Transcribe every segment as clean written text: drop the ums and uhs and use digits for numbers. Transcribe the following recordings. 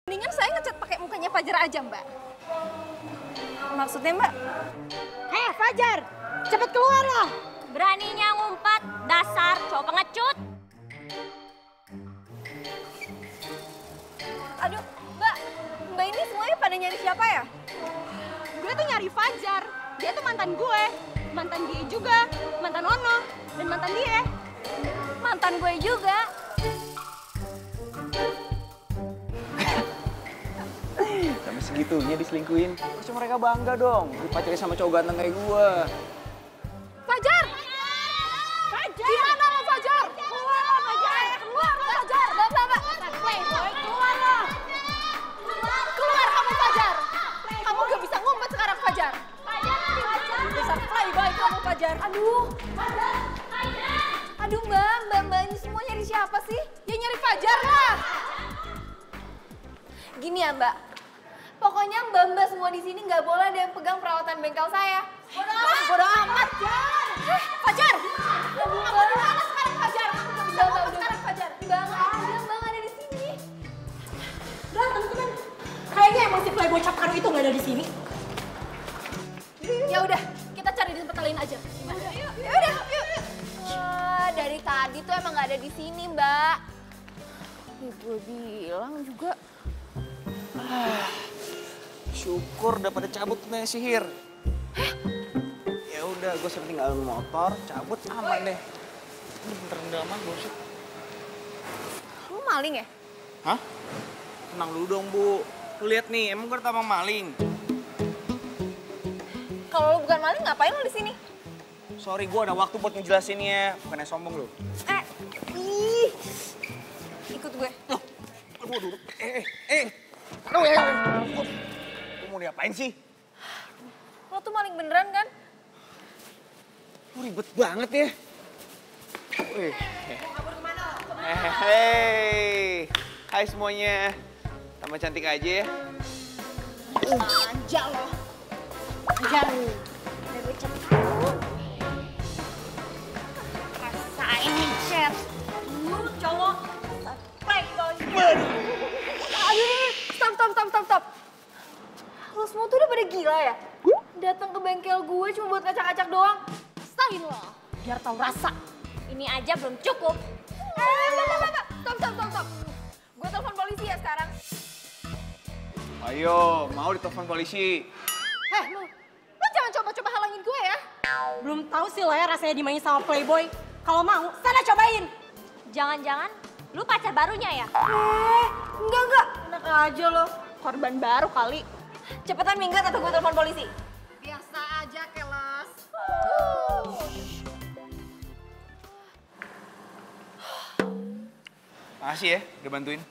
Mendingan saya ngecat pakai mukanya Fajar aja, Mbak. Maksudnya, Mbak? Hei, Fajar! Cepet keluar loh! Beraninya ngumpat, dasar cowok pengecut. Aduh, Mbak ini semuanya pada nyari siapa ya? Gue tuh nyari Fajar. Dia tuh mantan gue. Mantan dia juga. Mantan Ono. Dan mantan dia. Mantan gue juga. Sampai segitunya diselingkuhin. Harusnya mereka bangga dong. Dipacarin sama cowok ganteng kayak gue. Fajar! Fajar! Gimana lo Fajar? Keluar lo Fajar! Keluar lo Fajar! Mbak. Playboy, keluar lo! Keluar kamu Fajar! Kamu gak bisa ngumpet sekarang Fajar! Dasar playboy kamu Fajar! Aduh Mbak ini semua nyari siapa sih? Ya nyari Fajar lah! Gini ya Mbak, pokoknya mbak-mbak semua di sini nggak boleh ada yang pegang perawatan bengkel saya. Bodoh amat! Fajar! Kamu di mana sekarang Fajar? Kamu nggak bisa ngomong sekarang Fajar. Mbak nggak ada di sini. Udah, teman-teman. Kayaknya emang si Playboy cap karu itu nggak ada di sini. Ya udah, kita cari di tempat lain aja. Yuk. Dari tadi tuh emang nggak ada di sini Mbak. Gue bilang juga. Syukur udah pada cabut punya sihir. Ya udah, gue sering tinggalin motor, cabut aman deh. Ini bentar di dalam gue sih. Lu maling ya? Hah? Tenang dulu dong, Bu. Lu lihat nih, emang gue tamang maling. Kalau lu bukan maling, ngapain lu di sini? Sorry, gue ada waktu buat ngejelasinnya. Bukannya sombong lu. Ikut gue. Aduh. Aduh, ya. Lu mau diapain sih? Lo tuh maling beneran kan? Lu ribet banget ya. Hei. Hai semuanya. Tambah cantik aja ya. Manja lo. Fajar. Rasain nih, Chef. Lu cowok playboy. Aduh, stop. Lo semua tuh udah pada gila ya? Datang ke bengkel gue cuma buat ngacak-ngacak doang. Astagfirullah. Biar tahu rasa. Ini aja belum cukup. Stop. Gue telepon polisi ya sekarang. Ayo, mau ditelepon polisi. Heh, lu Jangan coba-coba halangin gue ya. belum tahu sih lo ya rasanya dimainin sama Playboy. Kalau mau, sana cobain. Jangan-jangan lu pacar barunya ya? Enggak. Enak aja lo. Korban baru kali. Cepetan minggat atau gue telepon polisi. Biasa aja, keles. Makasih ya, udah bantuin.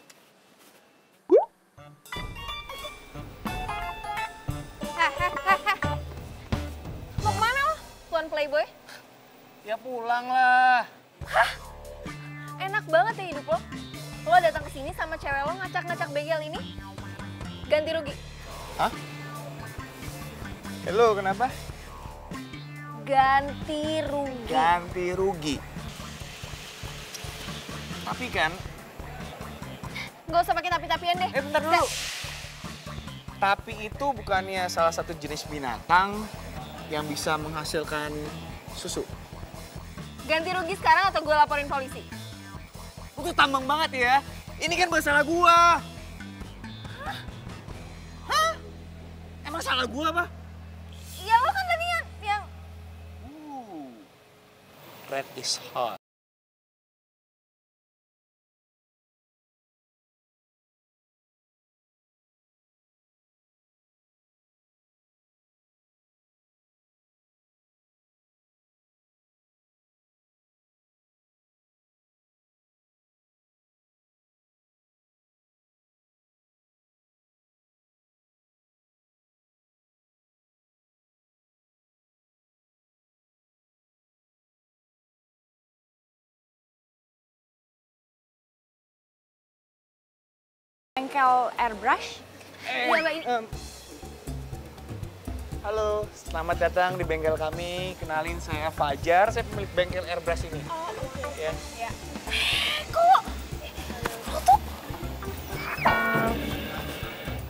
Mau kemana lo, Tuan Playboy? Ya pulang lah. Enak banget ya hidup lo. Lo datang ke sini sama cewek lo ngacak-ngacak bengkel ini. Ganti rugi. Hah? Halo, kenapa? Ganti rugi. Ganti rugi. Tapi kan, Gak usah pakai tapi-tapian deh. bentar dulu. Tapi itu bukannya salah satu jenis binatang yang bisa menghasilkan susu. Ganti rugi sekarang atau gue laporin polisi? Lu tuh tambang banget ya. Ini kan masalah gua. Hah? Emang salah gua apa? Ya lo kan tadi yang... Red is hot. Bengkel airbrush. Iya, Mbak, ini... Halo, selamat datang di bengkel kami. Kenalin, saya Fajar, saya pemilik bengkel airbrush ini. Oh, oke. Ya. Kok lo tuh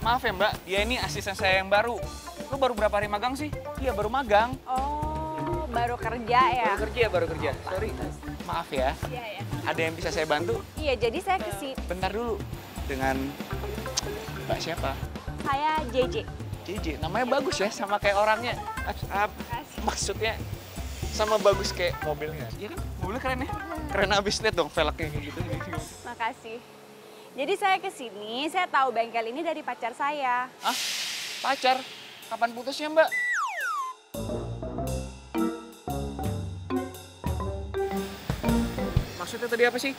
Maaf ya Mbak, dia ini asisten saya yang baru. Lu baru berapa hari magang sih? Iya, baru magang. Oh, baru kerja ya? Baru kerja. Sorry. Maaf ya. Iya, ya. Ada yang bisa saya bantu? Iya, jadi saya kesini. Bentar dulu. Dengan Mbak siapa? Saya JJ. JJ, namanya bagus ya, sama kayak orangnya. Maksudnya sama bagus kayak mobilnya. Iya kan? Mobilnya keren ya? Keren abis, lihat dong velgnya kayak gitu. Makasih. Jadi saya kesini, saya tahu bengkel ini dari pacar saya. Hah? Pacar? Kapan putusnya Mbak? Maksudnya tadi apa sih?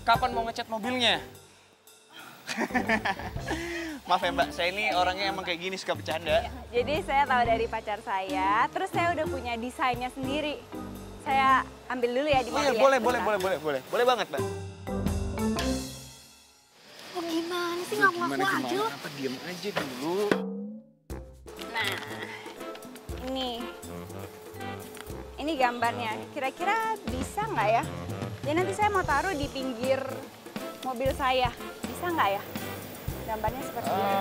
Kapan mau ngecat mobilnya? Maaf ya Mbak, saya ini orangnya emang kayak gini, suka bercanda. Jadi saya tahu dari pacar saya, terus saya udah punya desainnya sendiri. Saya ambil dulu ya di Oh mobil iya, ya. boleh. Boleh banget Mbak. Oh gimana sih ngaku-ngaku aja lo? Apa diem aja dulu. Nah, ini gambarnya. Kira-kira bisa nggak ya? Jadi nanti saya mau taruh di pinggir mobil saya. Bisa nggak ya? Gambarnya seperti ini.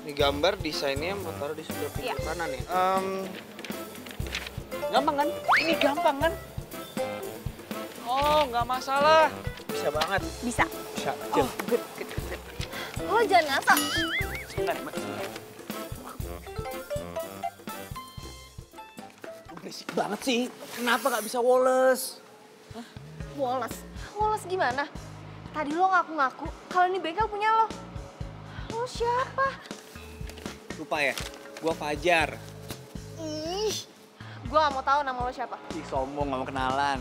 Ini gambar desainnya mau taruh di sebelah pinggir Iya. kanan ya? Gampang kan? Ini gampang kan? Oh, nggak masalah. Bisa banget. Bisa. Bisa. Oh, good. Lo jangan ngasah. Sebentar, Mbak. Sebentar. Berisik banget sih. Kenapa nggak bisa woles? Woles. Woles gimana? Tadi lo ngaku-ngaku kalau ini bengkel punya lo. Lo siapa? Lupa ya? Gua Fajar. Ih, gue gak mau tahu nama lo siapa. Ih, sombong, nggak mau kenalan.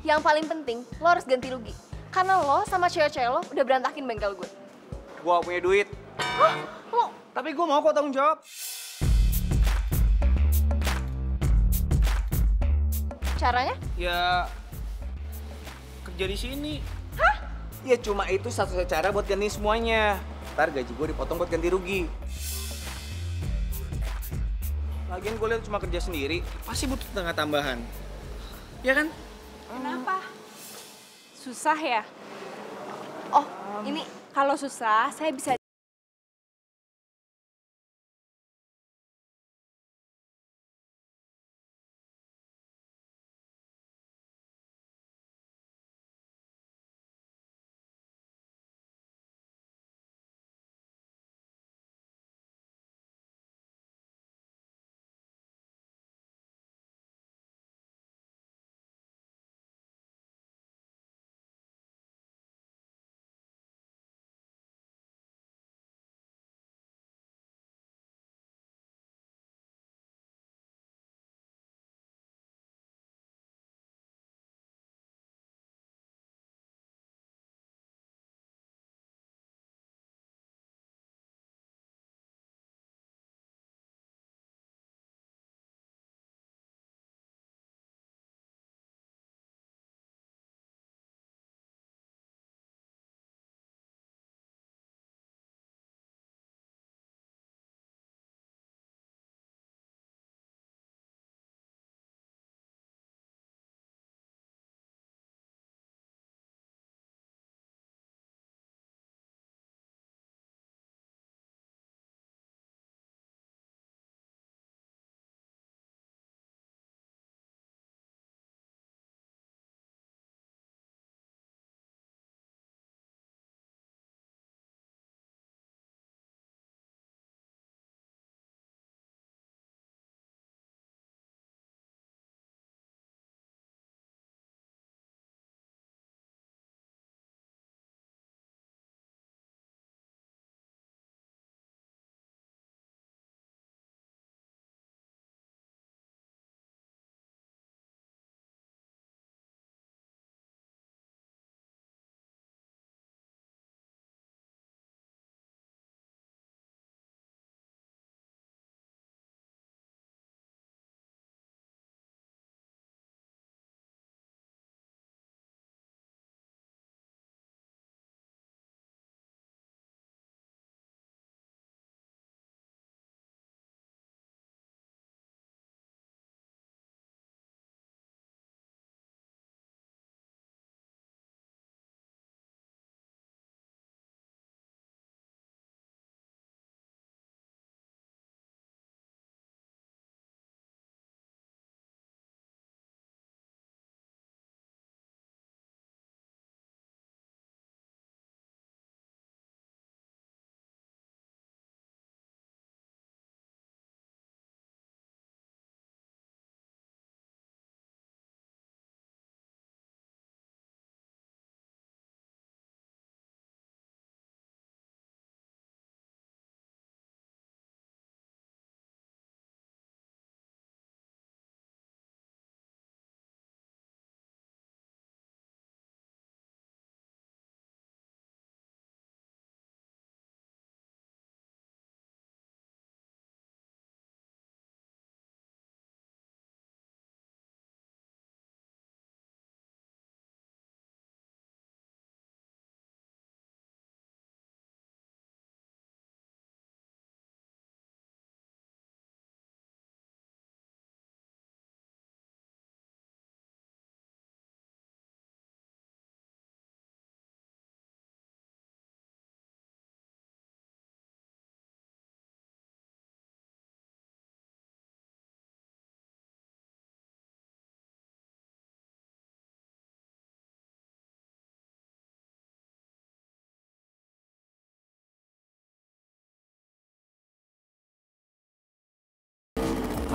Yang paling penting, lo harus ganti rugi. Karena lo sama cewek-cewek lo udah berantakin bengkel gue. Gua punya duit. Hah? Lo? Tapi gua mau kok tanggung jawab. Caranya? Ya, kerja di sini. Hah? Ya cuma itu satu-satunya cara buat ganti semuanya. Ntar gaji gue dipotong buat ganti rugi. Lagian gue lihat cuma kerja sendiri, pasti butuh tenaga tambahan. Ya kan? Kenapa? Susah ya? Oh, ini Kalau susah, saya bisa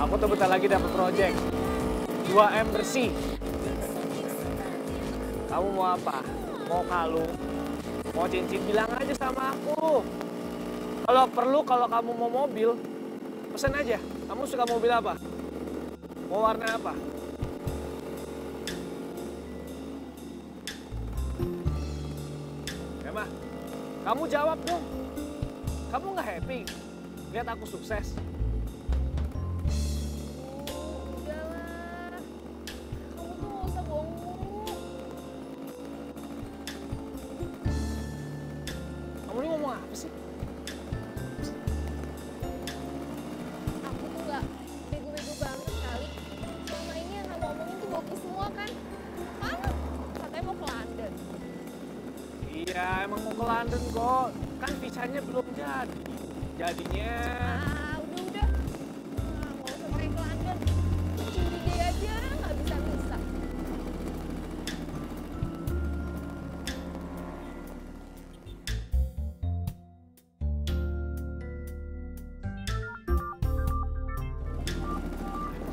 Aku tuh bentar lagi dapat project. 2M bersih. Kamu mau apa? Mau kalung? Mau cincin? Bilang aja sama aku. Kalau perlu, kalau kamu mau mobil, pesen aja. Kamu suka mobil apa? Mau warna apa? Emma, kamu jawab dong. Kamu nggak happy lihat aku sukses? Udahlah. Kamu tuh gak usah bohong mulu. Kamu ini ngomong apa sih? Aku tuh gak bego-bego banget kali. Selama ini yang kamu omongin tuh bohong semua kan? Mana? Katanya mau ke London. Iya, emang mau ke London kok. Kan visanya belum jadi. Jadinya... Udah. Gak usah pakai ke London. Curi deh aja, gak bisa-bisa.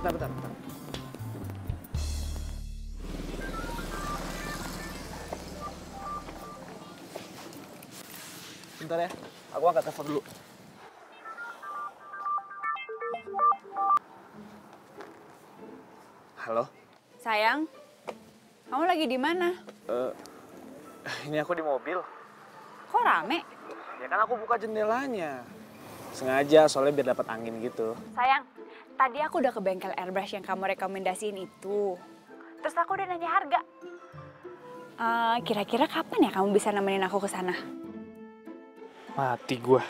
Bentar. Bentar ya, aku angkat telepon dulu. Halo? Sayang, kamu lagi di mana? Ini aku di mobil. Kok rame? Ya kan aku buka jendelanya. Sengaja, soalnya biar dapat angin gitu. Sayang, tadi aku udah ke bengkel airbrush yang kamu rekomendasiin itu. Terus aku udah nanya harga. Kira-kira kapan ya kamu bisa nemenin aku ke sana? Mati gua.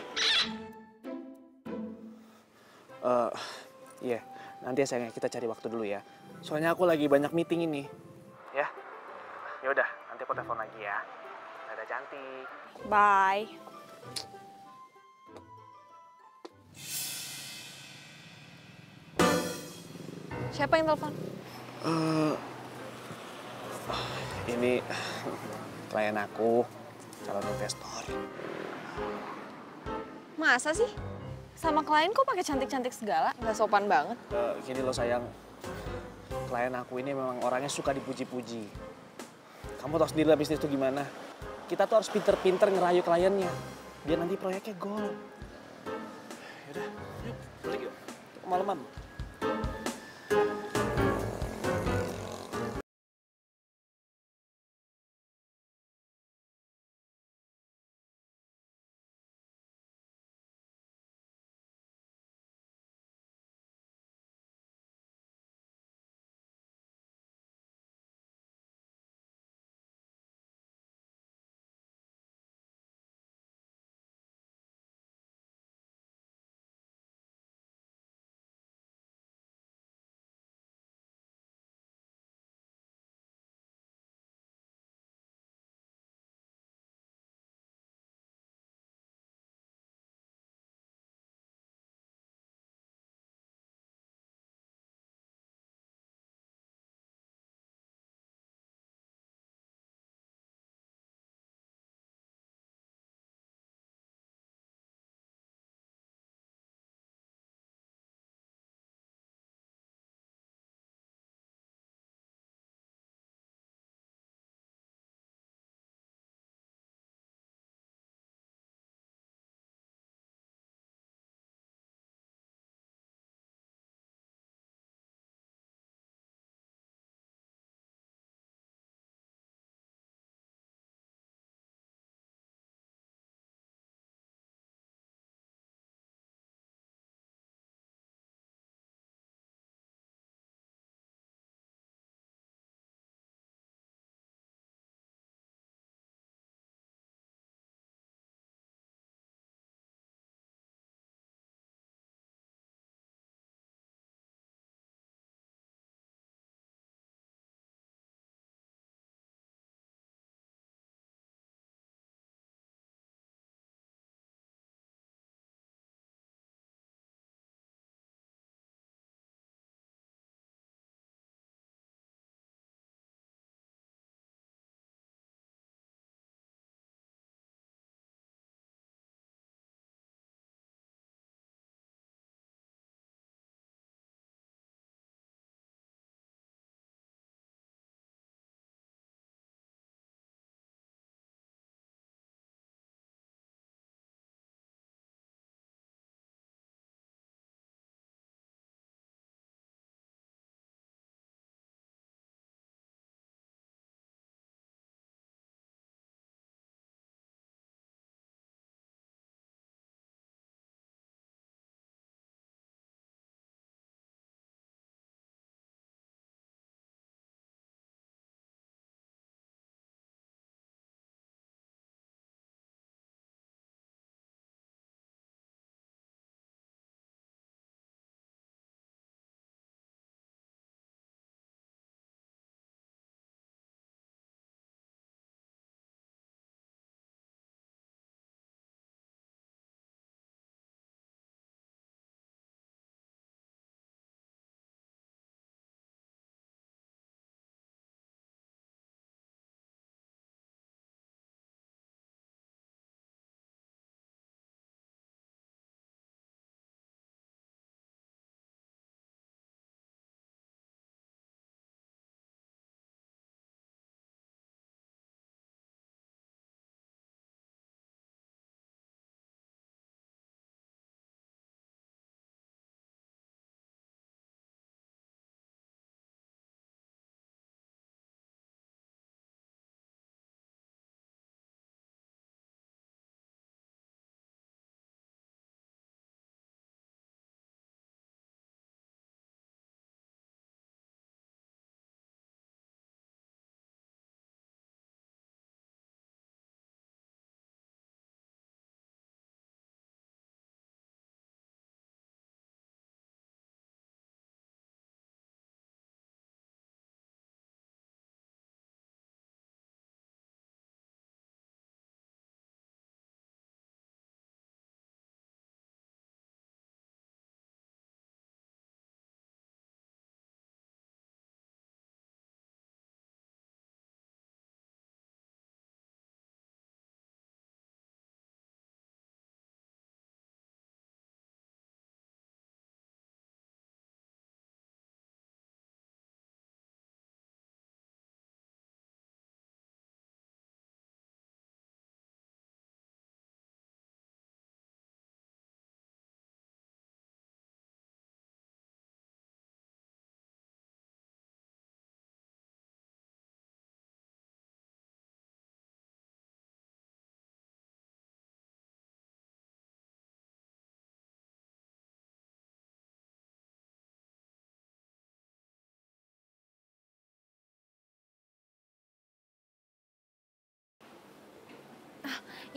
Iya, nanti ya sayangnya kita cari waktu dulu ya. Soalnya aku lagi banyak meeting ini. Ya? Ya udah, nanti aku telepon lagi ya. Dadah cantik. Bye. Siapa yang telepon? Ini klien aku, calon investor. Masa sih? Sama klien kok pakai cantik-cantik segala? Nggak sopan banget. Gini loh sayang, klien aku ini memang orangnya suka dipuji-puji. Kamu tahu sendiri lah bisnis itu gimana. Kita tuh harus pinter-pinter ngerayu kliennya, biar nanti proyeknya gol. Yaudah, yuk, balik yuk. Kemalaman.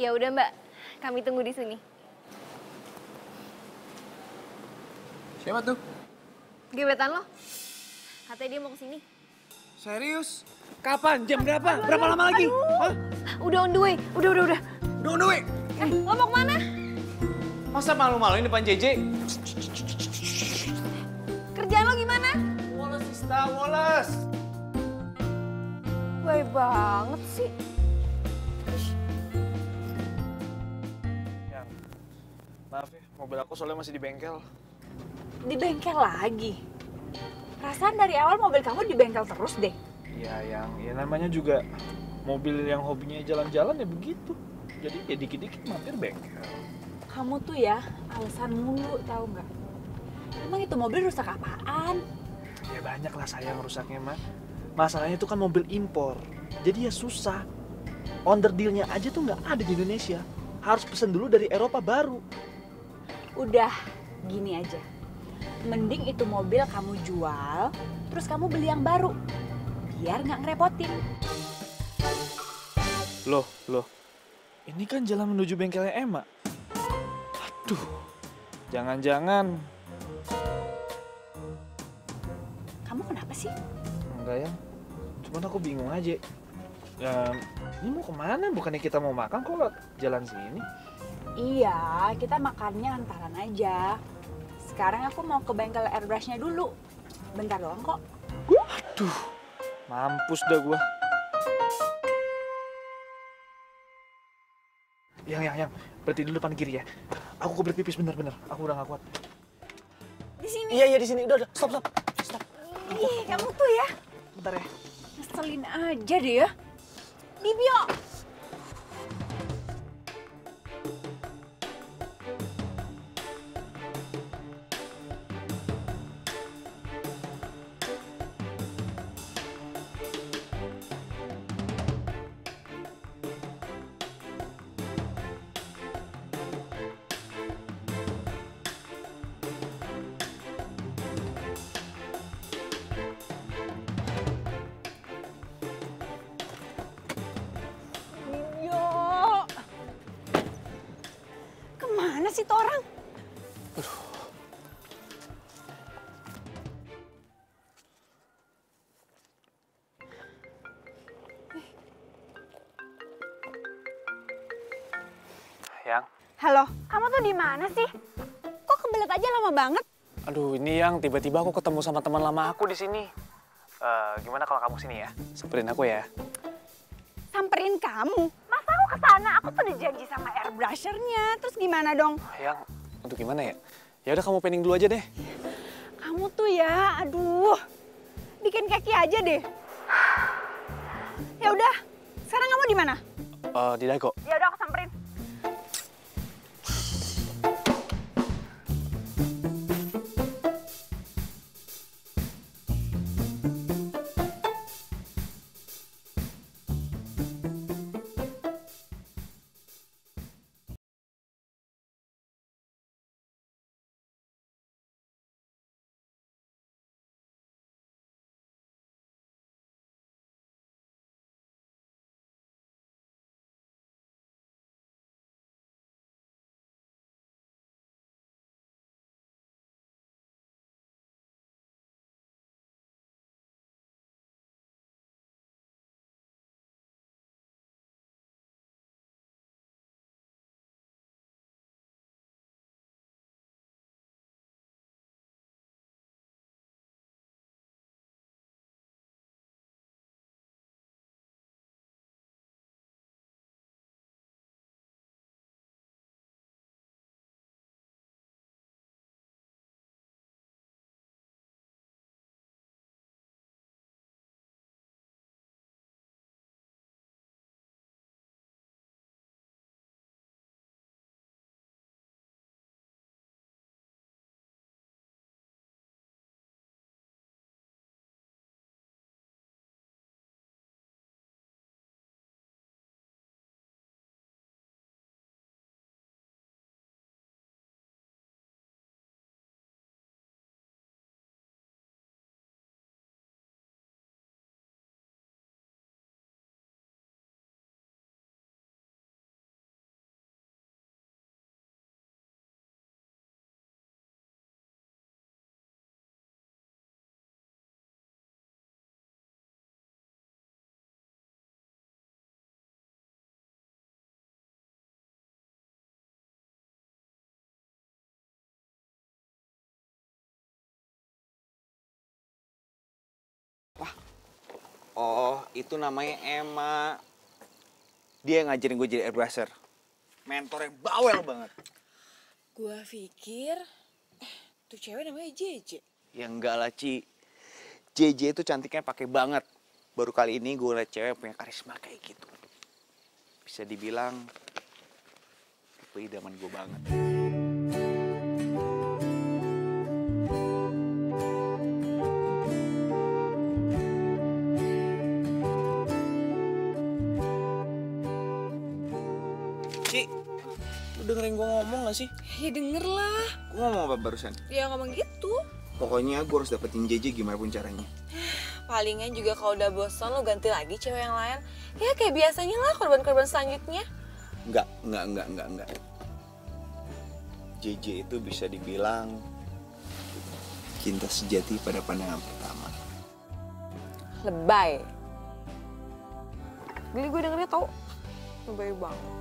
Ya udah Mbak, kami tunggu di sini. Siapa tuh? Gebetan lo? Katanya dia mau kesini. Serius? Kapan? Jam berapa? Berapa lama lagi? Hah? Udah on the way, udah. Duh, duh, Lo mau kemana? masa malu-maluin depan JJ? Kerjaan lo gimana? Woles, Sista, woles. Baik banget sih. Yang, maaf ya, mobil aku soalnya masih di bengkel. Di bengkel lagi? Perasaan dari awal mobil kamu di bengkel terus deh. Ya namanya juga mobil yang hobinya jalan-jalan ya begitu. Jadi ya dikit-dikit mampir bengkel. Kamu tuh ya alasan mulu, tahu nggak? Emang itu mobil rusak apaan? Ya banyak lah sayang rusaknya mah. Masalahnya itu kan mobil impor. Jadi ya susah. Onder dealnya aja tuh nggak ada di Indonesia. Harus pesen dulu dari Eropa baru. Udah, gini aja. Mending itu mobil kamu jual, terus kamu beli yang baru. Biar nggak ngerepotin. Loh. Ini kan jalan menuju bengkelnya Emma. Aduh, jangan-jangan. Kamu kenapa sih? Enggak ya, cuman aku bingung aja. Ya, ini mau kemana? Bukannya kita mau makan kok lewat jalan sini? Iya, kita makannya antaran aja. Sekarang aku mau ke bengkel airbrushnya dulu. Bentar doang kok. Aduh, mampus dah gua. Yang, berhenti dulu depan kiri ya. Aku kebelet pipis bener-bener. Aku udah gak kuat. Di sini. Iya di sini. Udah. Stop. Ih, kamu tuh ya. Bentar ya. Ngeselin aja deh ya. Bibio. Bibio. Kemana sih tuh orang? Yang. Halo, kamu tuh di mana sih? Kok kebelet aja lama banget? Aduh, ini yang tiba-tiba aku ketemu sama teman lama aku di sini. Gimana kalau kamu sini ya? Samperin aku ya. Samperin kamu? Masa aku kesana? Aku tuh udah janji sama airbrushernya. Terus gimana dong? Yang, untuk gimana ya? Ya udah kamu pending dulu aja deh. Kamu tuh ya, aduh, bikin keki aja deh. Ya udah, sekarang kamu di mana? Di Dago. Ya udah, aku samperin. Itu namanya Emma. Dia yang ngajarin gue jadi airbrusher. Mentor yang bawel banget. Gua pikir, tuh cewek namanya JJ. Ya enggak lah, Ci. JJ itu cantiknya pakai banget. Baru kali ini gue liat cewek punya karisma kayak gitu. Bisa dibilang tipe idaman gue banget. Ci, lu dengerin gue ngomong gak sih? Ya denger lah. Gue ngomong apa barusan? Ya ngomong gitu. Pokoknya gue harus dapetin JJ gimana pun caranya. Palingan juga kalau udah bosan lo ganti lagi cewek yang lain. Ya kayak biasanya lah korban-korban selanjutnya. Enggak. JJ itu bisa dibilang cinta sejati pada pandangan pertama. Lebay. Geli gue dengernya tau. Lebay banget.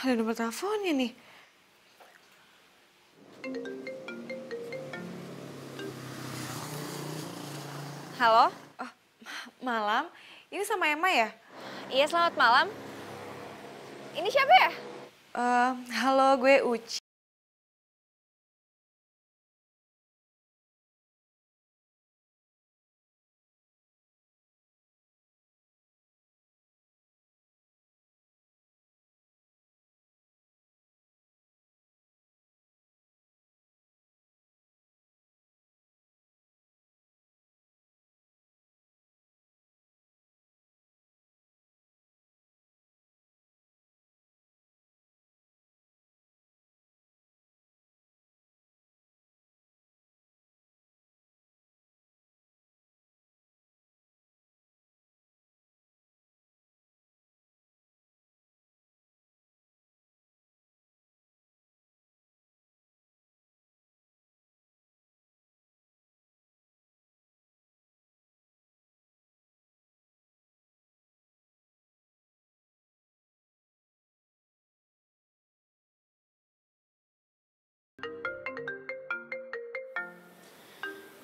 Ada nomor teleponnya nih. Halo? Oh, malam. Ini sama Emma ya? Iya, selamat malam. Ini siapa ya? Halo, gue Uci.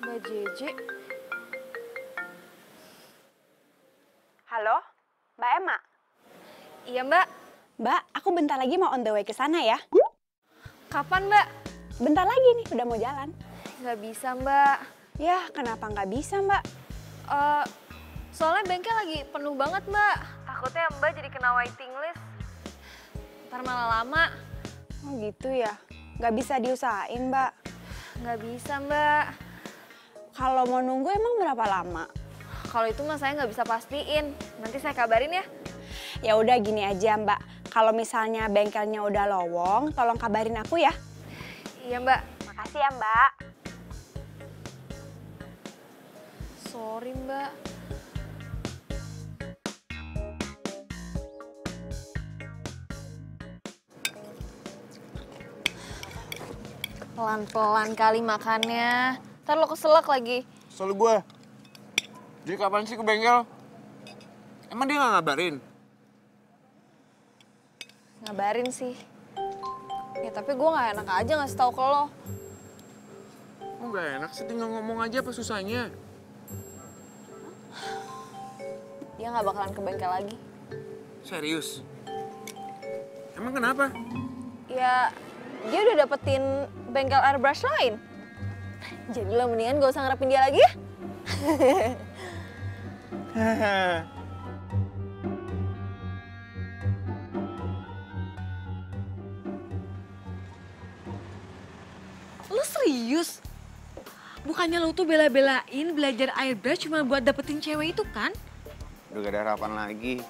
Mbak JJ. Halo, Mbak Emma? Iya, Mbak. Mbak, aku bentar lagi mau on the way ke sana ya. Kapan, Mbak? Bentar lagi nih, udah mau jalan. Nggak bisa, Mbak. Ya, kenapa nggak bisa, Mbak? Soalnya bengkel lagi penuh banget, Mbak. Takutnya Mbak jadi kena waiting list. Ntar malah lama. Oh gitu ya? Nggak bisa diusahain, Mbak? Nggak bisa, Mbak. Kalau mau nunggu emang berapa lama? Kalau itu mah saya nggak bisa pastiin. Nanti saya kabarin ya. Ya udah gini aja, Mbak. Kalau misalnya bengkelnya udah lowong, tolong kabarin aku ya. Iya, Mbak. Makasih ya, Mbak. Sorry, Mbak. Pelan-pelan kali makannya. Ntar lo keselak lagi. Soal gue. Jadi kapan sih ke bengkel? Emang dia nggak ngabarin? Ngabarin sih. Ya tapi gue nggak enak aja ngasih tahu ke lo. Oh nggak enak sih, tinggal ngomong aja apa susahnya? Dia nggak bakalan ke bengkel lagi. Serius? Emang kenapa? Ya dia udah dapetin bengkel airbrush lain. Jadi lo mendingan gak usah ngarepin dia lagi ya. Lu serius? Bukannya lu tuh bela-belain belajar airbrush cuma buat dapetin cewek itu kan? Udah gak ada harapan lagi.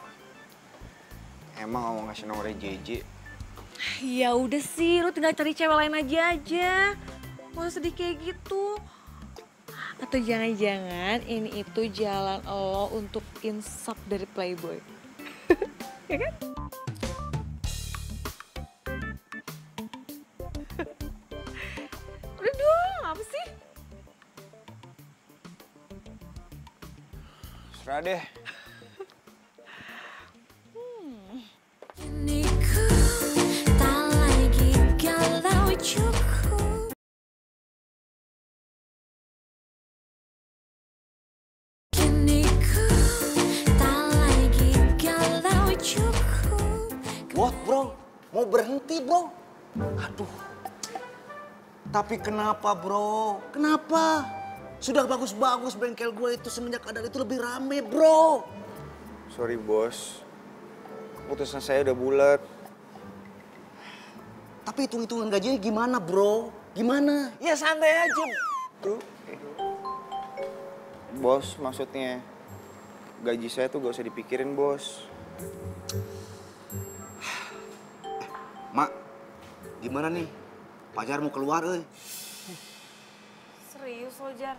Emang ngomong kasih nomornya JJ. Ya udah sih, lu tinggal cari cewek lain aja. Gak usah sedih kayak gitu. Atau jangan-jangan ini itu jalan lo untuk insap dari Playboy. Ya kan? Udah dong, apa sih? Serah deh. Ini ku tak lagi galau mau berhenti, bro. Aduh. Tapi kenapa, bro? Kenapa? Sudah bagus-bagus bengkel gue itu semenjak ada itu lebih rame, bro. Sorry bos, keputusan saya udah bulat. Tapi hitung-hitungan gajinya gimana, bro? Gimana? Ya santai aja. Tuh. Bos, maksudnya gaji saya tuh gak usah dipikirin, bos. Mak, gimana nih? Pajar mau keluar, euy. Serius lo, Jar?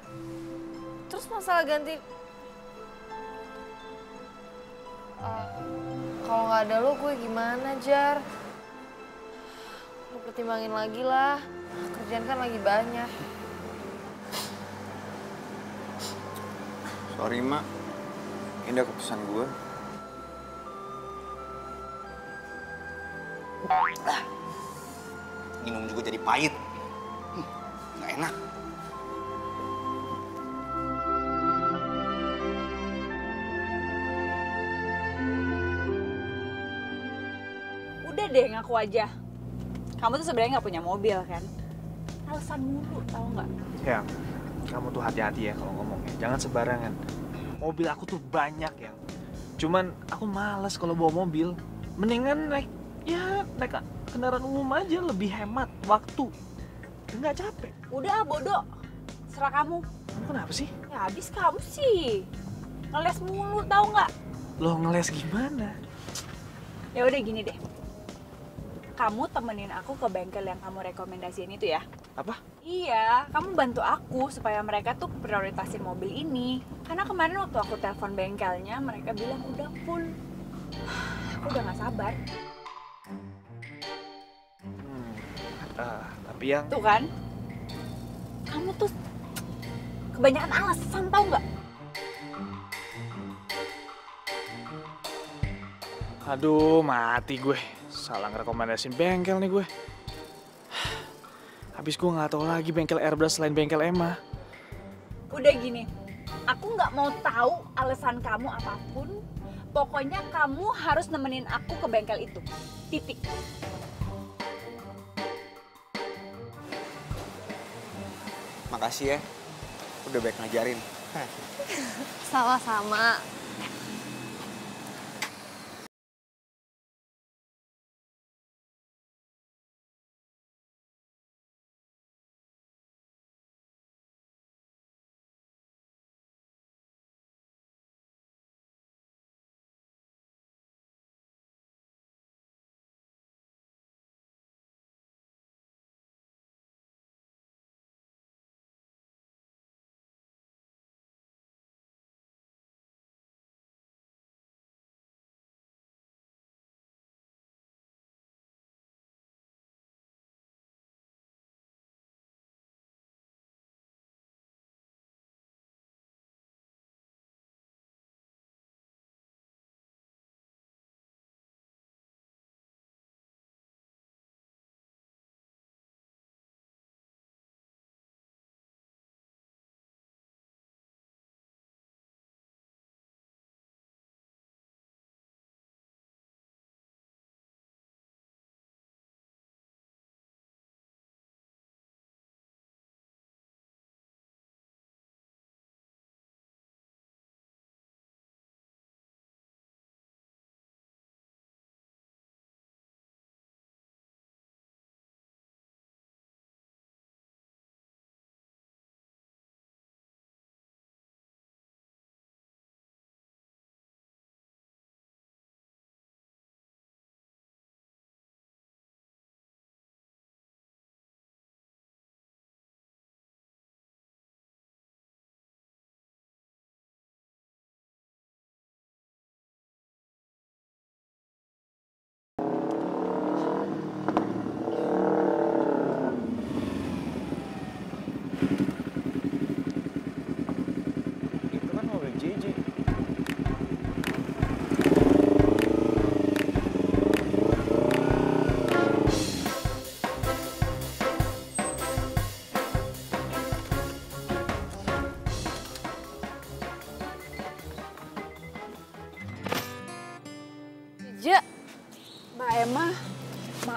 Terus masalah ganti... kalau nggak ada lo, gue gimana, Jar? Lo pertimbangin lagi lah. Kerjaan kan lagi banyak. Sorry, Mak. Ini udah keputusan gue. Minum juga jadi pahit. Nggak enak. Udah deh ngaku aja. Kamu tuh sebenarnya nggak punya mobil kan? Alasan mulu, tau nggak? Ya, kamu tuh hati-hati ya kalau ngomongnya. Jangan sembarangan. Mobil aku tuh banyak ya. Cuman aku malas kalau bawa mobil. Mendingan naik kendaraan umum aja, lebih hemat waktu. Nggak capek. Udah bodoh, serah kamu. Kamu kenapa sih? Ya habis kamu sih. Ngeles mulu, tau nggak? Lo ngeles gimana? Ya udah gini deh. Kamu temenin aku ke bengkel yang kamu rekomendasiin itu ya. Apa? Iya, kamu bantu aku supaya mereka tuh prioritasin mobil ini. Karena kemarin waktu aku telepon bengkelnya, mereka bilang udah full. Aku udah gak sabar. Tapi yang... Tuh kan, kamu tuh kebanyakan alasan tau nggak? Aduh, mati gue. Salah ngerekomendasiin bengkel nih gue. Habis gue nggak tahu lagi bengkel airbrush selain bengkel Emma. Udah gini, aku nggak mau tahu alasan kamu apapun. Pokoknya kamu harus nemenin aku ke bengkel itu. Titik. Makasih ya, udah baik ngajarin. Sama-sama.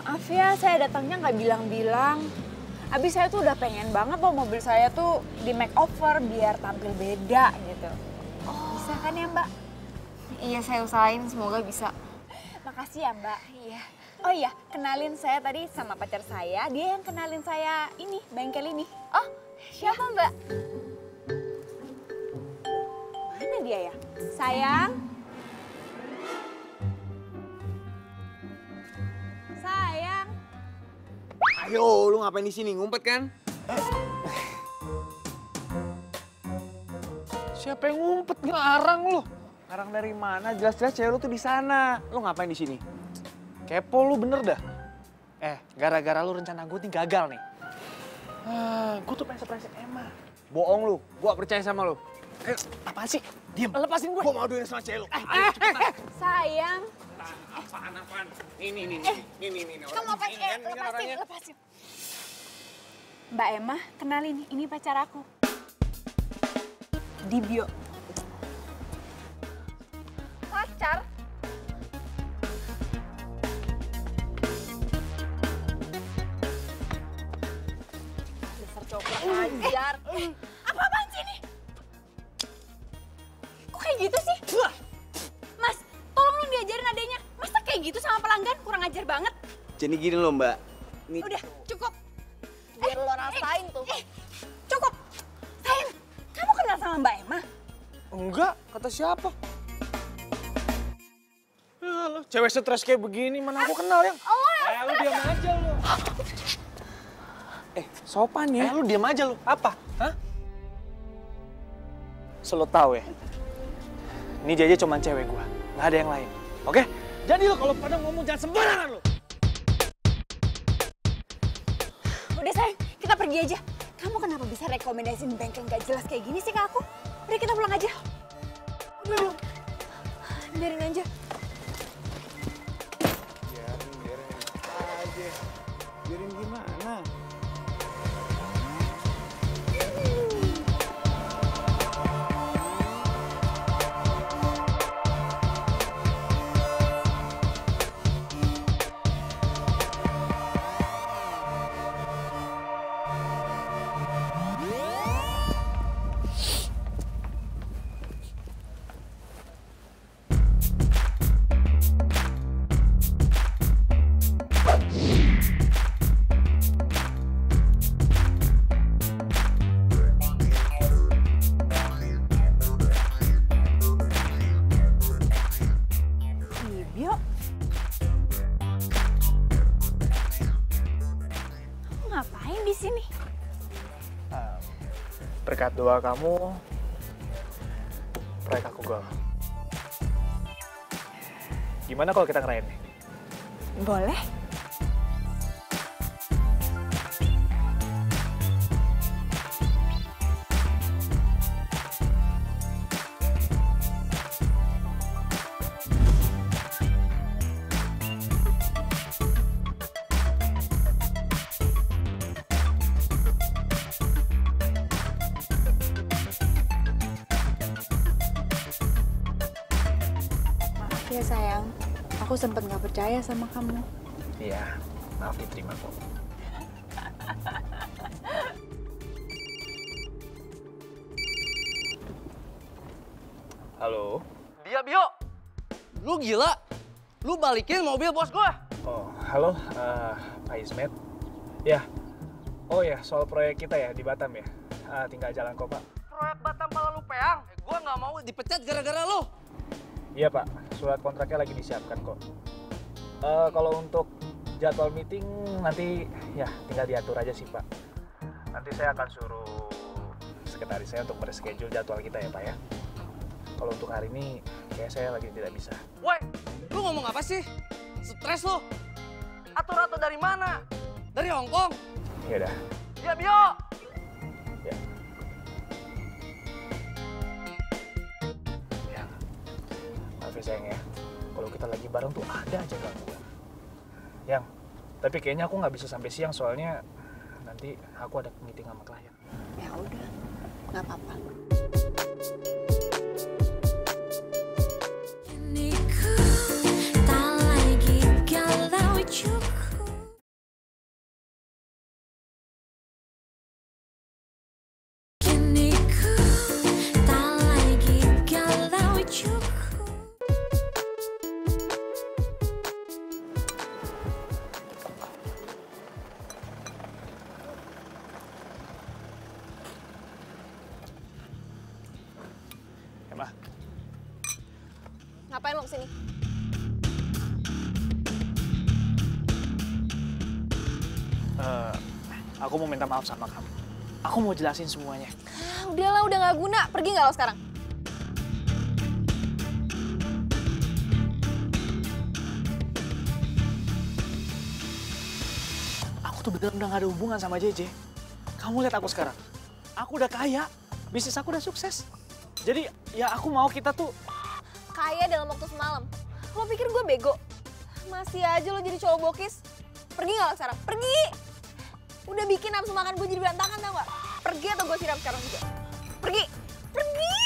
Maaf ya, saya datangnya nggak bilang-bilang. Abis saya tuh udah pengen banget loh mobil saya tuh di makeover biar tampil beda gitu. Bisa kan ya Mbak? Iya, saya usahain, semoga bisa. Makasih ya Mbak. Iya. Oh iya, kenalin saya tadi sama pacar saya. Dia yang kenalin saya ini, bengkel ini. Oh, siapa Mbak? Mana dia ya? Sayang. Sayang. Ayo, lu ngapain di sini? Ngumpet kan? Siapa yang ngumpet? Ngarang lu. Ngarang dari mana? Jelas-jelas cewek lu tuh di sana. Lu ngapain di sini? Kepo lu bener dah. Gara-gara lu rencana gue nih gagal nih. Gue tuh pengen surprise Emma. Bohong lu, gua percaya sama lu. Apaan sih? Diam. Lepasin gue. Gua mau duit sama cewek lu. Sayang. Apaan? Ini. Kamu apa sih? Lepasin. Mbak Emma, kenalin, ini pacar aku. Dibio. Pacar? Dasar cowok ajar. Apa-apaan sih ini? Kok kayak gitu sih? Mas, tolong dong diajarin adanya. Masa kayak gitu sama pelanggan? Kurang ajar banget. Jadi gini loh, Mbak. Nih. Udah, cukup. Biar lo rasain tuh. Cukup. Sayang, kamu kenal sama Mbak Emma? Enggak, kata siapa? Lu cewek stres kayak begini, mana aku kenal yang. Lu diam aja lu. Sopan ya. Lu diam aja lu. Apa? Hah? Selo tahu ya. Ini Jaja cuma cewek gua, nggak ada yang lain. Oke? Jadi lu kalau pada ngomong jangan sembarangan lu. Udah sayang, kita pergi aja. Kamu kenapa bisa rekomendasiin bengkel nggak jelas kayak gini sih ke aku? Udah kita pulang aja. Udah, biarin aja. Biarin gimana? Dibio. Kamu ngapain di sini? Berkat doa kamu, proyek aku gol. Gimana kalau kita ngerayain nih? Boleh. Maaf ya sayang, aku sempet nggak percaya sama kamu. Iya, maaf diterima kok. Halo? Dia Bio, lu gila? Lu balikin mobil bos gua? Oh, halo, Pak Ismet. Ya, oh ya, soal proyek kita ya di Batam ya. Tinggal jalan kok, Pak. Proyek Batam Pala Lupeang. Gua nggak mau dipecat gara-gara lu. Iya, Pak. Surat kontraknya lagi disiapkan kok. Kalau untuk jadwal meeting nanti ya tinggal diatur aja sih, Pak. Nanti saya akan suruh sekretaris saya untuk mereschedule jadwal kita ya, Pak ya. Kalau untuk hari ini kayak saya lagi tidak bisa. Woi, lu ngomong apa sih? Stres lu? Atur-atur dari mana? Dari Hong Kong? Ya udah. Dia Bio. Ya. Ya. Maaf ya sayang ya. Kalau kita lagi bareng tuh ada aja gangguan. Yang, tapi kayaknya aku nggak bisa sampai siang soalnya nanti aku ada meeting sama klien. Ya udah, nggak apa-apa. Kini ku tak lagi galau cukup. Ngapain lo kesini? Aku mau minta maaf sama kamu. Aku mau jelasin semuanya. Udahlah, udah nggak guna. Pergi nggak lo sekarang? Aku tuh bener udah gak ada hubungan sama JJ. Kamu lihat aku sekarang. Aku udah kaya, bisnis aku udah sukses. Jadi ya aku mau kita tuh... Kaya dalam waktu semalam. Lo pikir gue bego? Masih aja lo jadi cowok bokis. Pergi nggak lo sekarang? Pergi! Udah bikin nafsu makan gue jadi berantakan, tau gak? Pergi atau gue siram sekarang juga. Pergi! Pergi!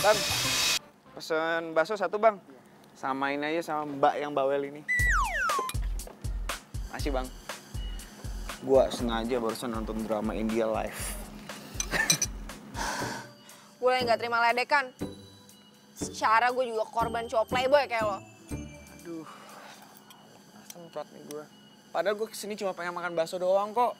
Bang, pesen bakso 1 bang. Samain aja sama mbak yang bawel ini. Makasih bang. Gua sengaja barusan nonton drama India live. Gue yang gak terima ledekan. Secara gue juga korban cowok playboy kayak lo. Aduh, semprot nih gue. Padahal gue kesini cuma pengen makan bakso doang kok.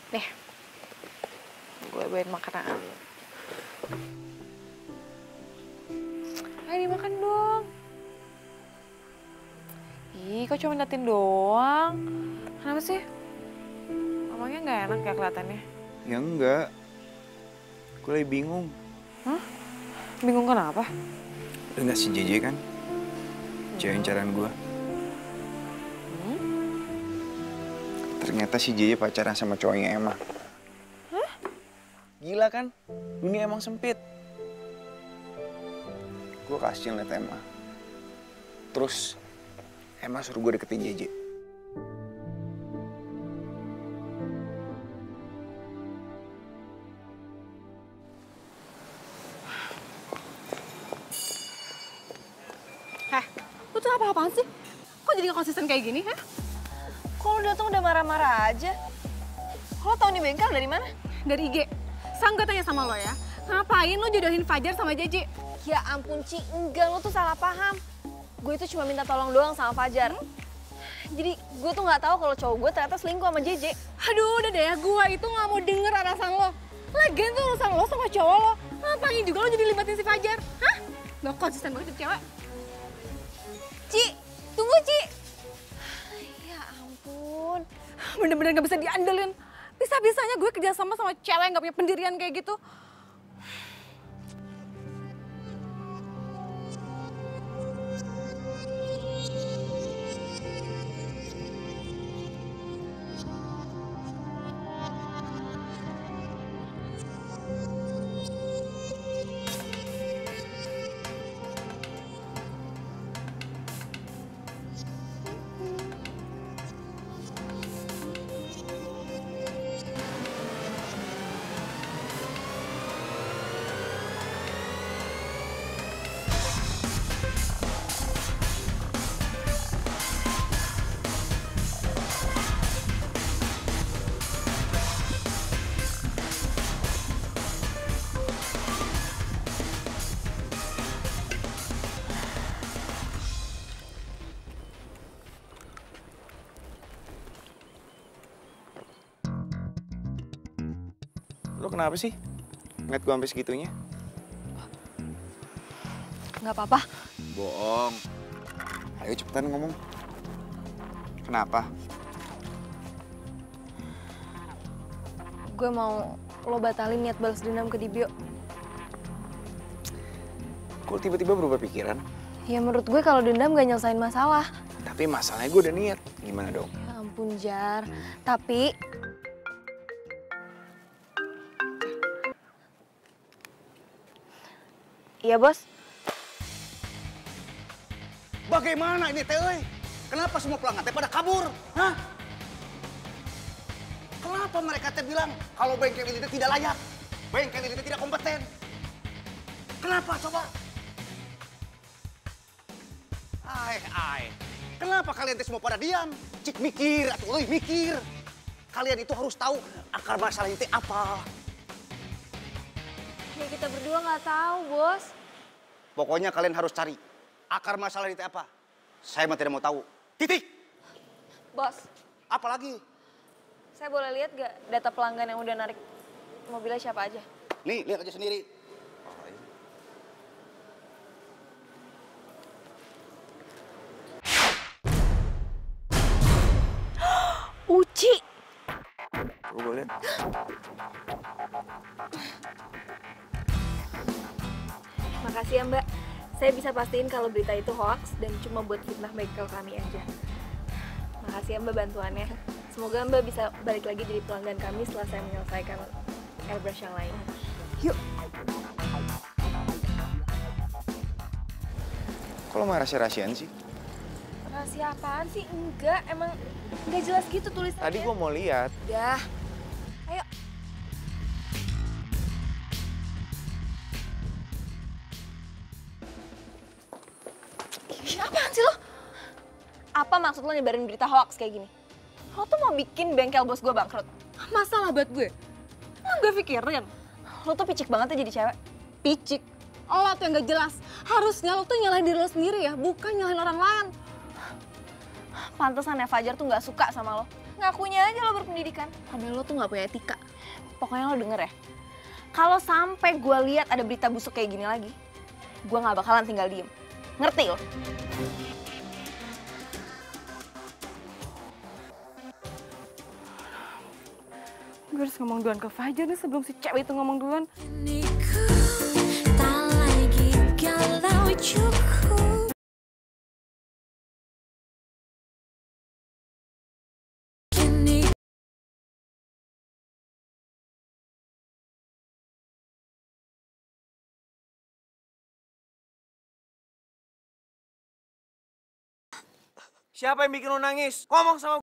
Nih, gue bawain makanan. Ayo dimakan dong. Ih, kok cuma liatin doang? Kenapa sih? Emangnya nggak enak ya kelihatannya? Ya enggak. Gue lagi bingung. Hah? Bingung kenapa? Udah nggak si JJ kan? Cewek incaran gue. Ternyata si JJ pacaran sama cowoknya Emma. Hah? Gila kan? Dunia emang sempit. Gue kasihan liat Emma. Terus Emma suruh gue deketin JJ. Heh, lu tuh apa-apaan sih? Kok jadi gak konsisten kayak gini, heh? Kok lu datang udah marah-marah aja? Lo tau nih bengkel dari mana? Dari IG. Sang gue tanya sama lo ya, ngapain lo jodohin Fajar sama JJ? Ya ampun Ci, enggak, lo tuh salah paham. Gue itu cuma minta tolong doang sama Fajar. Jadi gue tuh nggak tahu kalau cowok gue ternyata selingkuh sama JJ. Aduh, udah deh ya, gue itu nggak mau denger alasan lo. Lagian tuh urusan lo sama cowok lo. Ngapain juga lo jadi libatin si Fajar? Hah? Lo konsisten banget jadi cewek. Ci, tunggu Ci. Ya ampun. Bener-bener gak bisa diandelin. Bisa-bisanya gue kerjasama sama cewek yang gak punya pendirian kayak gitu. Lo kenapa sih? Ngeliat gue sampai segitunya? Nggak apa-apa. Bohong. Ayo cepetan ngomong. Kenapa? Gue mau lo batalin niat balas dendam ke Dibio. Kok tiba-tiba berubah pikiran? Ya menurut gue kalau dendam gak nyelesain masalah. Tapi masalahnya gue udah niat. Gimana dong? Ya ampun Jar. Tapi iya bos. Bagaimana ini teh? Kenapa semua pelanggan teh pada kabur? Hah? Kenapa mereka teh bilang kalau bengkel ini teh tidak layak? Bengkel ini teh tidak kompeten? Kenapa coba? Kenapa kalian teh semua pada diam? Cik mikir, atuh euy mikir. Kalian itu harus tahu akar masalah itu apa. Ya kita berdua nggak tahu bos. Pokoknya kalian harus cari akar masalah itu apa. Saya mah tidak mau tahu. Titik. Bos, Apalagi? saya boleh lihat gak data pelanggan yang udah narik mobilnya siapa aja? Nih, lihat aja sendiri. Uci. Gue boleh lihat. Makasih ya Mbak. Saya bisa pastiin kalau berita itu hoax dan cuma buat fitnah bengkel kami aja. Makasih ya Mbak bantuannya. Semoga Mbak bisa balik lagi jadi pelanggan kami setelah saya menyelesaikan airbrush yang lain. Yuk. Kok lo malah rahasia-rahasiaan sih? Rahasia apaan sih? Enggak, emang nggak jelas gitu tulisannya. Tadi gue mau lihat. Dah. Ayo. Apaan sih lo? Apa maksud lo nyebarin berita hoax kayak gini? Lo tuh mau bikin bengkel bos gue bangkrut? Masalah buat gue. Emang gue pikirin. Lo tuh picik banget ya jadi cewek. Picik. Lo tuh yang gak jelas. Harusnya lo tuh nyalahin diri lo sendiri ya, bukan nyalahin orang lain. Pantesan ya Fajar tuh gak suka sama lo. Ngakunya aja lo berpendidikan. Padahal lo tuh gak punya etika. Pokoknya lo denger ya. Kalau sampai gue lihat ada berita busuk kayak gini lagi, gue gak bakalan tinggal diem. Ngerti lo? Gue harus ngomong duluan ke Fajar nih sebelum si cewek itu ngomong duluan. Tak lagi galau cukup. Kini Siapa yang bikin lo nangis? Ngomong sama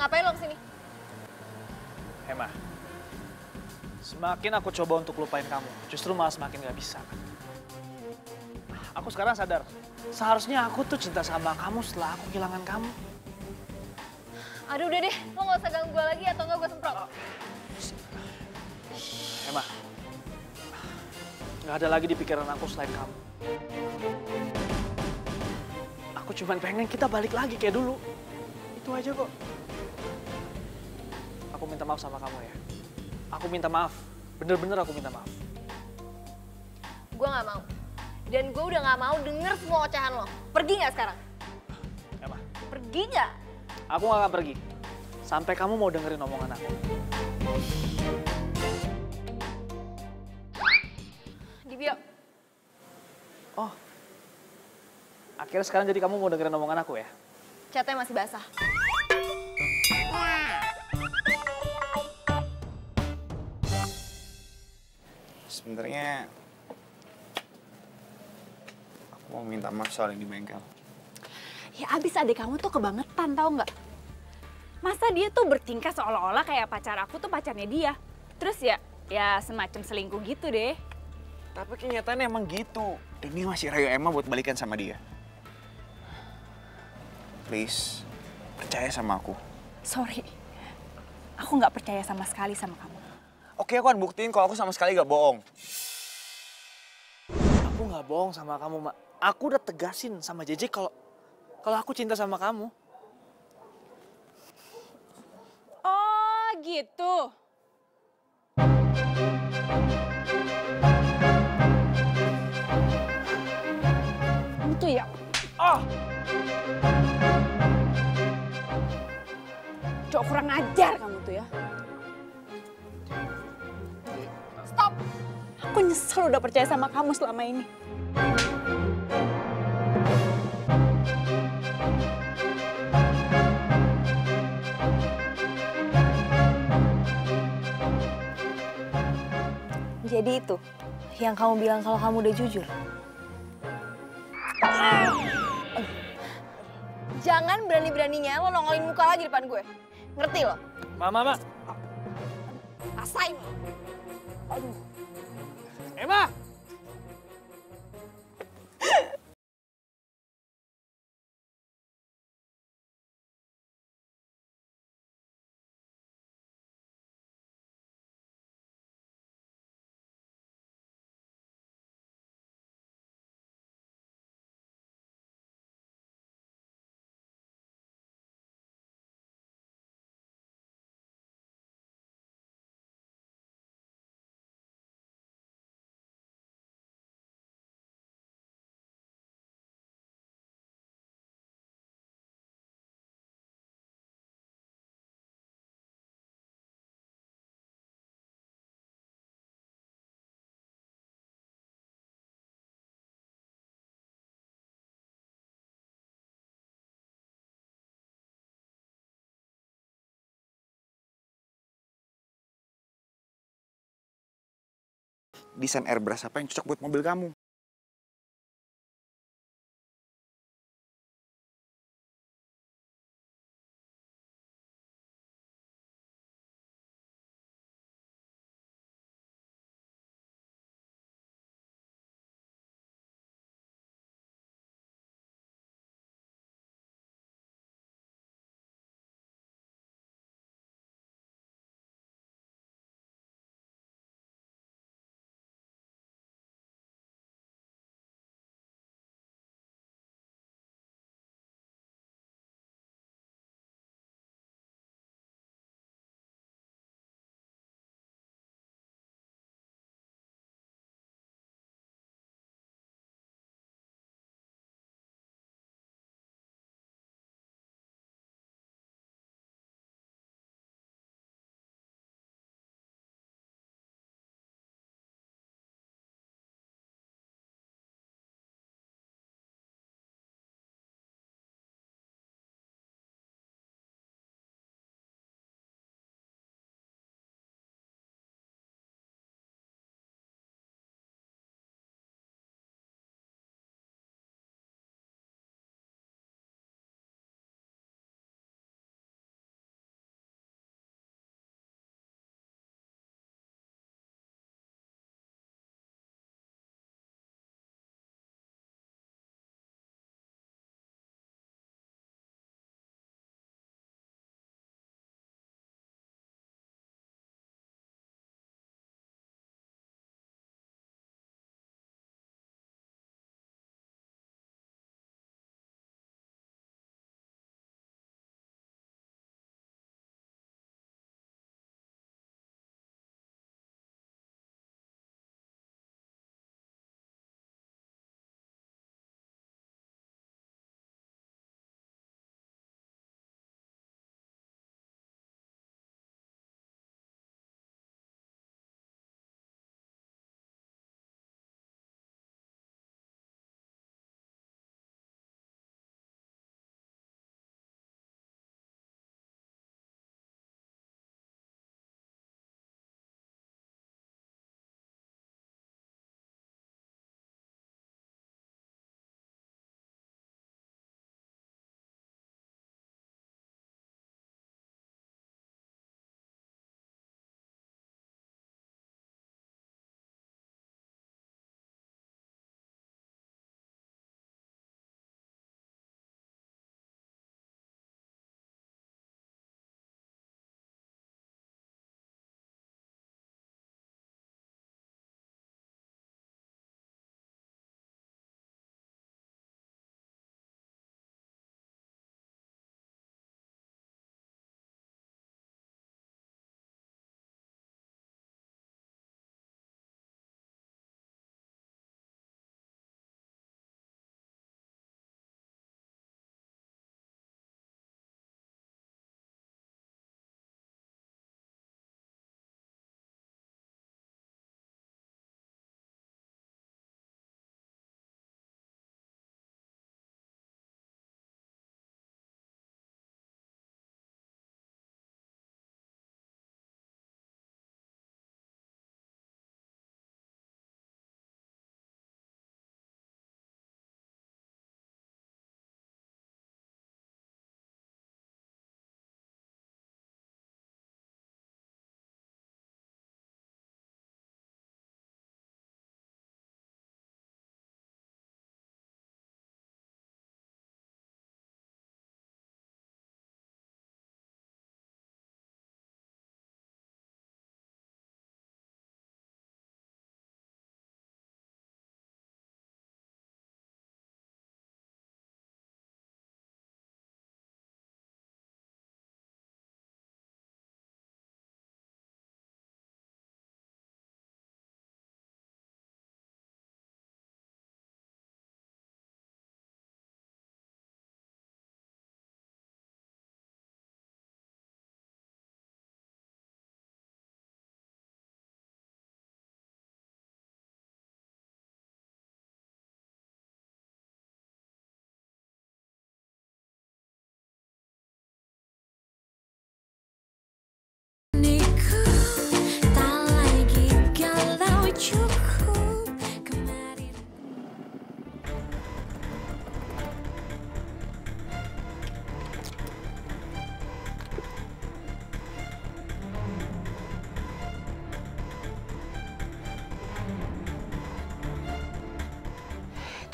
Ngapain lo kesini? Emma, semakin aku coba untuk lupain kamu, justru malah semakin gak bisa. Aku sekarang sadar, seharusnya aku tuh cinta sama kamu setelah aku kehilangan kamu. Aduh udah deh, lo gak usah ganggu gue lagi atau enggak gue semprot. Emma, gak ada lagi di pikiran aku selain kamu. Aku cuma pengen kita balik lagi kayak dulu. Itu aja kok. Aku minta maaf sama kamu ya. Aku minta maaf. Bener-bener aku minta maaf. Gue gak mau. Dan gue udah gak mau denger semua ocehan lo. Pergi gak sekarang? Emma, Pergi gak? aku gak akan pergi. Sampai kamu mau dengerin omongan aku. Dibio. Oh, akhirnya sekarang jadi kamu mau dengerin omongan aku ya? Catnya masih basah. Sebenarnya aku mau minta maaf soal yang di bengkel. Ya abis adik kamu tuh kebangetan tau nggak? Masa dia tuh bertingkah seolah-olah kayak pacar aku tuh pacarnya dia. Terus ya semacam selingkuh gitu deh. Tapi kenyataannya emang gitu. Dan dia masih rayu Emma buat balikan sama dia. Please, percaya sama aku. Sorry, aku nggak percaya sama sekali sama kamu. Oke, aku akan buktiin kalau aku sama sekali gak bohong. Aku nggak bohong sama kamu, Mak. Aku udah tegasin sama JJ kalau aku cinta sama kamu. Oh gitu. Kamu tuh ya. Cok kurang ajar kamu tuh ya. Stop. Aku nyesel udah percaya sama kamu selama ini. Jadi itu yang kamu bilang kalau kamu udah jujur. Jangan berani-beraninya lo nongolin muka lagi depan gue. Ngerti lo? Mama. Rasain. Aduh. Emma! Desain airbrush apa yang cocok buat mobil kamu?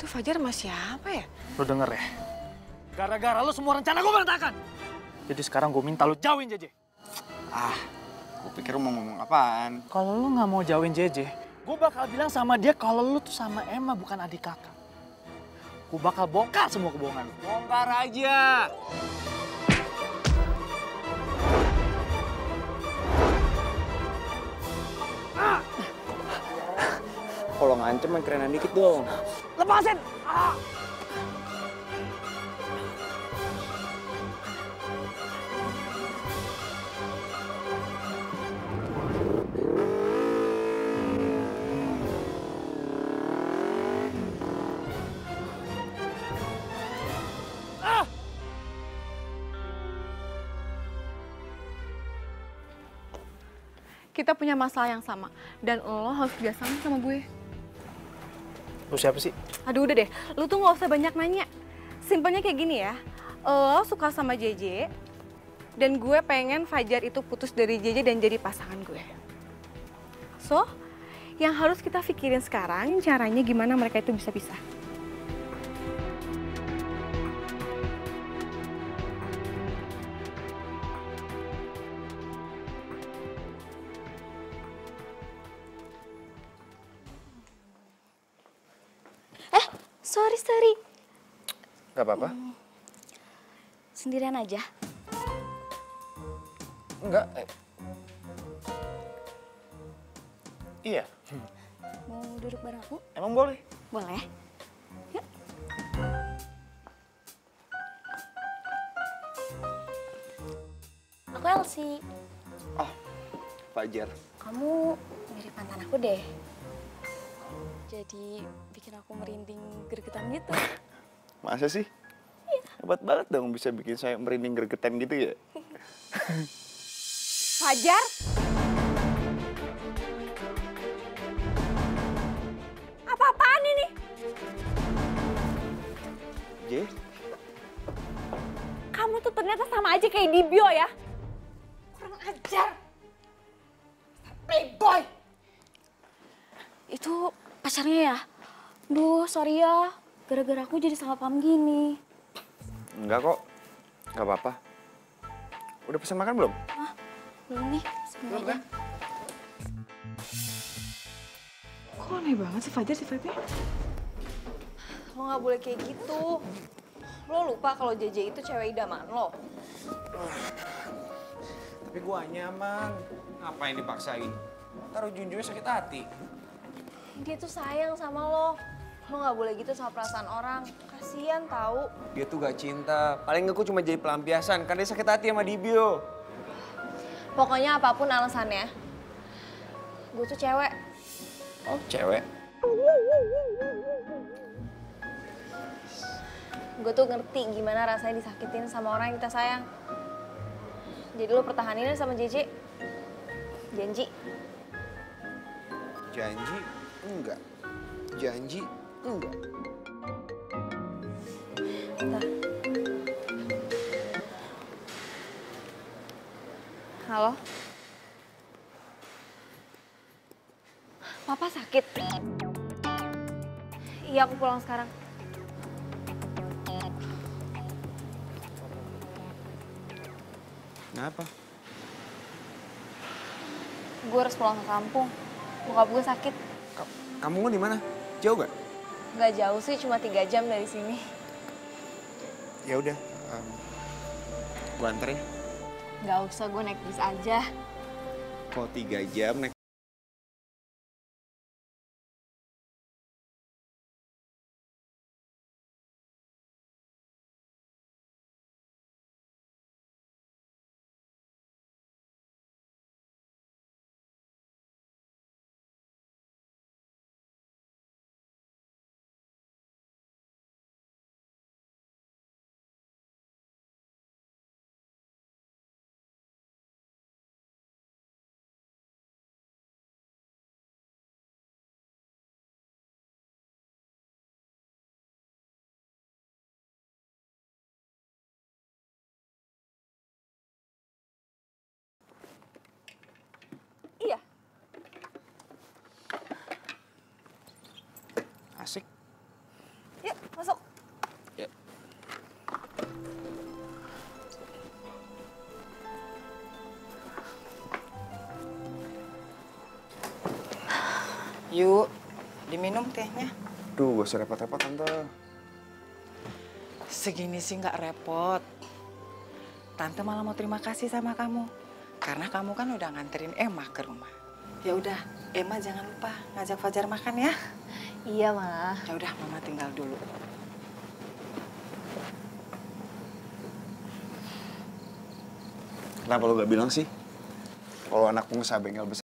Fajar sama siapa ya? Lo denger ya? Gara-gara lo semua rencana gue berantakan. Jadi sekarang gue minta lo jauhin JJ. Ah, gue pikir mau ngomong apaan. Kalau lo nggak mau jauhin JJ, gue bakal bilang sama dia kalau lo tuh sama Emma bukan adik kakak. Gue bakal bongkar semua kebohongan lo. Bongkar aja. Kalau ngancem yang kerenan dikit dong. Lepasin! Kita punya masalah yang sama. Dan lo harus kerjasama sama gue. Lo siapa sih? Aduh udah deh, lo tuh nggak usah banyak nanya. Simpelnya kayak gini ya, lo suka sama JJ, dan gue pengen Fajar itu putus dari JJ dan jadi pasangan gue. So, yang harus kita pikirin sekarang caranya gimana mereka itu bisa pisah. Sorry. Gak apa-apa. Sendirian aja. Enggak. Iya. Mau duduk bareng aku? Emang boleh? Boleh. Yuk. Aku Elsie. Oh, Fajar. Kamu mirip mantan aku deh. Jadi bikin aku merinding gregetan gitu. Masa sih? Hebat banget dong bisa bikin saya merinding gregetan gitu ya. Fajar? Apa-apaan ini? J? Kamu tuh ternyata sama aja kayak di bio ya. Kurang ajar. Playboy. Itu pacarnya ya? Duh, sorry ya. Gara-gara aku jadi salah paham gini. Enggak kok. Gak apa-apa. Udah pesan makan belum? Hah? Belum nih. Sebentar aja. Kok aneh banget sih Fajar sifatnya? Lo nggak boleh kayak gitu. Lo lupa kalau JJ itu cewek idaman lo. Tapi gua nyaman. Ngapain dipaksain? Taruh junjungnya sakit hati. Dia tuh sayang sama lo. Lo nggak boleh gitu sama perasaan orang. Kasian tahu. Dia tuh gak cinta. Paling gak cuma jadi pelampiasan. Kan dia sakit hati sama Dibio. Pokoknya apapun alasannya, gue tuh cewek. Oh, cewek? Gue tuh ngerti gimana rasanya disakitin sama orang yang kita sayang. Jadi lo pertahanin sama JJ. Janji. Janji? Enggak. Janji? Enggak. Bentar. Halo? Papa sakit? Iya, aku pulang sekarang. Kenapa? Gue harus pulang ke kampung. Bokap gue sakit. Kamu di mana? Jauh gak? Gak jauh sih, cuma 3 jam dari sini. Ya udah, gua anterin. Gak usah, gue naik bis aja. Kok 3 jam naik Yuk, diminum tehnya. Duh, gak usah repot-repot tante. Segini sih nggak repot. Tante malah mau terima kasih sama kamu. Karena kamu kan udah nganterin Emma ke rumah. Ya udah, Emma jangan lupa ngajak Fajar makan ya. Iya, Ma. Ya udah, Mama tinggal dulu. Kenapa lo gak bilang sih? Kalau anak pengusaha bengkel besar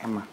Emma.